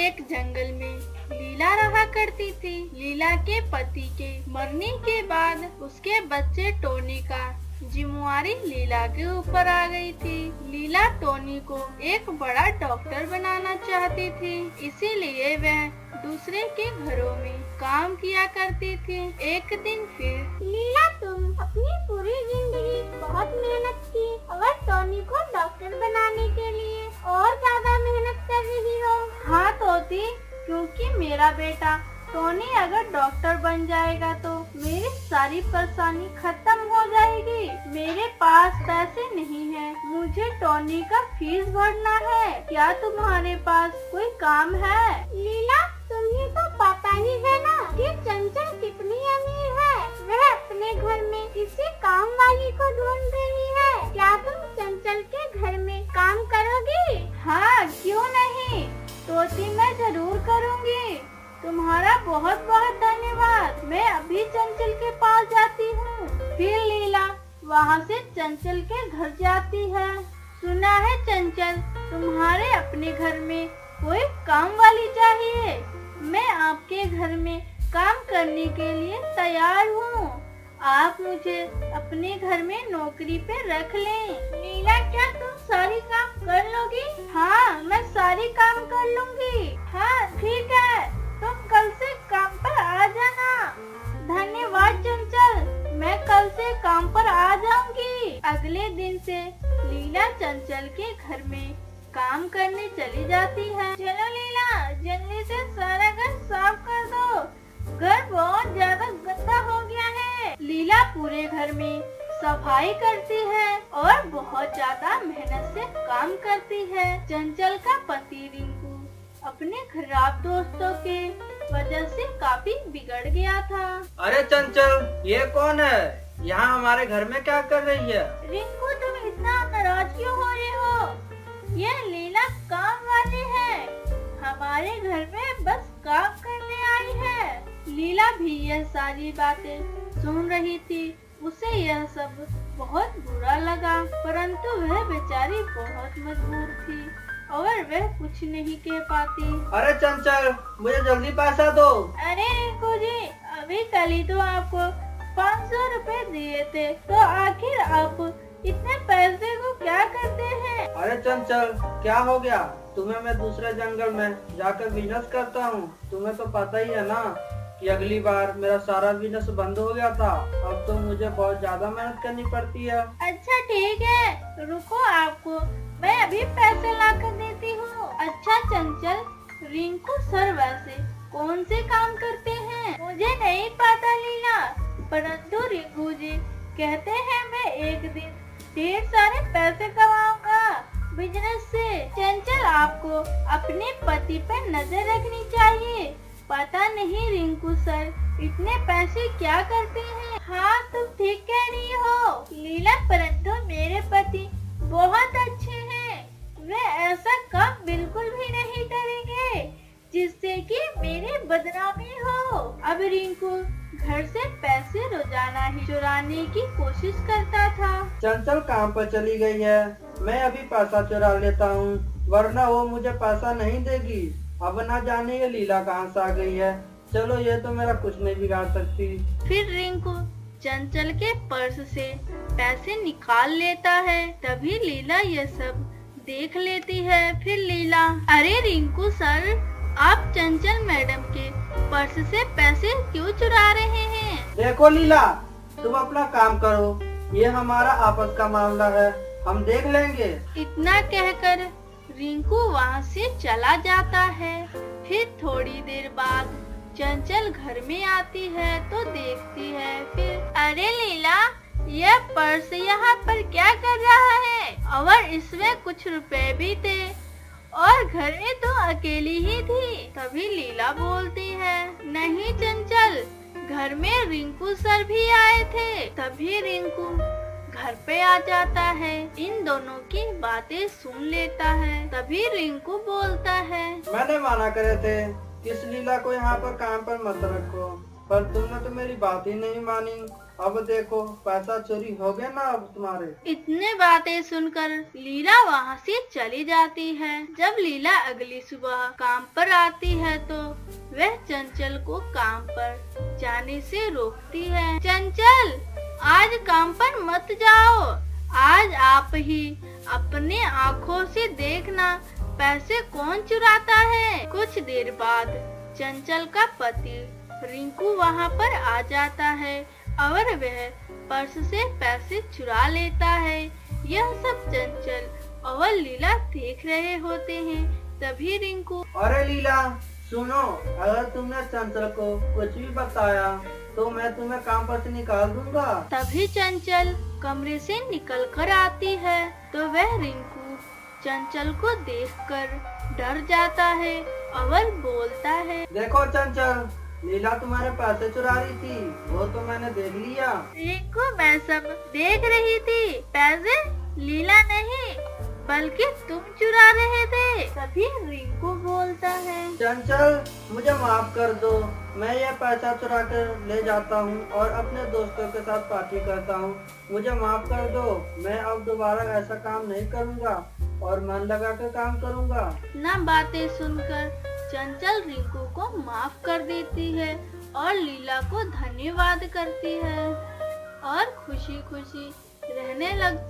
एक जंगल में लीला रहा करती थी। लीला के पति के मरने के बाद उसके बच्चे टोनी का जिम्मेवारी लीला के ऊपर आ गई थी। लीला टोनी को एक बड़ा डॉक्टर बनाना चाहती थी, इसीलिए वह दूसरे के घरों में काम किया करती थी। एक दिन फिर लीला, तुम अपनी पूरी जिंदगी बहुत मेहनत की और टोनी को डॉक्टर बनाने के लिए और ज्यादा मेहनत कर रही हो। हाँ तोती, क्योंकि मेरा बेटा टोनी अगर डॉक्टर बन जाएगा तो मेरी सारी परेशानी खत्म हो जाएगी। मेरे पास पैसे नहीं है, मुझे टोनी का फीस भरना है। क्या तुम्हारे पास कोई काम है? लीला, तुम्हें तो पता ही है ना कि चंचल कितनी अमीर है। वह अपने घर में किसी काम वाली को ढूंढ रही है। क्या तुम चंचल के घर में काम करोगी? हाँ, क्यों नहीं तोती, मैं जरूर करूँगी। तुम्हारा बहुत बहुत धन्यवाद। मैं अभी चंचल के पास जाती हूँ। फिर लीला वहाँ से चंचल के घर जाती है। सुना है चंचल, तुम्हारे अपने घर में कोई काम वाली चाहिए। मैं आपके घर में काम करने के लिए तैयार हूँ। आप मुझे अपने घर में नौकरी पे रख लें। लीला, क्या तुम सारी काम कर लोगी? हाँ, मैं सारी काम कर लूँगी। हाँ ठीक है, तुम कल से काम पर आ जाना। धन्यवाद चंचल, मैं कल से काम पर आ जाऊंगी। अगले दिन से लीला चंचल के घर में काम करने चली जाती है। चलो लीला, जल्दी से सारा घर साफ कर दो। घर बहुत ज्यादा गंदा हो गया है। लीला पूरे घर में सफाई करती है और बहुत ज्यादा मेहनत से काम करती है। चंचल का पति रिंकू अपने खराब दोस्तों के वजह से काफी बिगड़ गया था। अरे चंचल, ये कौन है? यहाँ हमारे घर में क्या कर रही है? रिंकू, तुम इतना नाराज क्यों हो रहे हो? ये लीला काम वाली है, हमारे घर में बस काम करने आई है। लीला भी यह सारी बातें सुन रही थी। उसे यह सब बहुत बुरा लगा, परंतु वह बेचारी बहुत मजबूर थी और वह कुछ नहीं कह पाती। अरे चंचल, मुझे जल्दी पैसा दो। अरे रिंकू जी, अभी कल ही तो आपको 500 रुपए दिए थे, तो आखिर आप इतने पैसे को क्या करते हैं? अरे चंचल, क्या हो गया? तुम्हें मैं दूसरे जंगल में जाकर बिजनेस करता हूँ। तुम्हें तो पता ही है ना कि अगली बार मेरा सारा बिजनेस बंद हो गया था। अब तो मुझे बहुत ज्यादा मेहनत करनी पड़ती है। अच्छा ठीक है, रुको, आपको मैं अभी पैसे ला कर देती हूँ। अच्छा चंचल, रिंकू सर वैसे कौन से काम करते हैं? मुझे नहीं पता लीला, परंतु रिंकू जी कहते हैं मैं एक दिन ढेर सारे पैसे कमाऊंगा बिजनेस से। चंचल, आपको अपने पति पर नजर रखनी चाहिए। पता नहीं रिंकू सर इतने पैसे क्या करते हैं। हाँ, तुम ठीक कह रही हो लीला, परंतु मेरे पति बहुत अच्छे हैं। वे ऐसा काम बिल्कुल भी नहीं करेंगे जिससे कि मेरी बदनामी हो। अब रिंकू घर से पैसे रोजाना ही चुराने की कोशिश करता था। चंचल काम पर चली गई है, मैं अभी पैसा चुरा लेता हूँ, वरना वो मुझे पैसा नहीं देगी। अब ना जाने ये लीला कहाँ से आ गई है। चलो, ये तो मेरा कुछ नहीं बिगाड़ सकती। फिर रिंकू चंचल के पर्स से पैसे निकाल लेता है। तभी लीला यह सब देख लेती है। फिर लीला, अरे रिंकू सर, आप चंचल मैडम के पर्स से पैसे क्यों चुरा रहे हैं? देखो लीला, तुम अपना काम करो, ये हमारा आपस का मामला है, हम देख लेंगे। इतना कहकर रिंकू वहाँ से चला जाता है। फिर थोड़ी देर बाद चंचल घर में आती है तो देखती है। फिर, अरे लीला, यह पर्स यहाँ पर क्या कर रहा है? और इसमें कुछ रुपए भी थे और घर में तो अकेली ही थी। तभी लीला बोलती है, नहीं चंचल, घर में रिंकू सर भी आए थे। तभी रिंकू घर पे आ जाता है, इन दोनों की बातें सुन लेता है। तभी रिंकू बोलता है, मैंने माना करे थे इस लीला को यहाँ पर काम पर मत रखो, पर तुमने तो मेरी बात ही नहीं मानी। अब देखो पैसा चोरी हो गया ना अब तुम्हारे। इतने बातें सुनकर लीला वहाँ से चली जाती है। जब लीला अगली सुबह काम पर आती है तो वह चंचल को काम पर जाने से रोकती है। चंचल, आज काम पर मत जाओ। आज आप ही अपने आँखों से देखना पैसे कौन चुराता है। कुछ देर बाद चंचल का पति रिंकू वहाँ पर आ जाता है और वह पर्स से पैसे चुरा लेता है। यह सब चंचल और लीला देख रहे होते हैं। तभी रिंकू, अरे लीला सुनो, अगर तुमने चंचल को कुछ भी बताया तो मैं तुम्हें काम पर से निकाल दूंगा। तभी चंचल कमरे से निकल कर आती है तो वह रिंकू चंचल को देखकर डर जाता है और बोलता है, देखो चंचल, लीला तुम्हारे पैसे चुरा रही थी, वो तो मैंने देख लिया। रिंकू, मैं सब देख रही थी। पैसे लीला नहीं बल्कि तुम चुरा रहे थे। तभी रिंकू बोलता है, चंचल मुझे माफ कर दो, मैं ये पैसा चुरा कर ले जाता हूँ और अपने दोस्तों के साथ पार्टी करता हूँ। मुझे माफ कर दो, मैं अब दोबारा ऐसा काम नहीं करूँगा और मन लगा कर काम करूँगा। न बातें सुनकर चंचल रिंकू को माफ कर देती है और लीला को धन्यवाद करती है और खुशी खुशी रहने लगती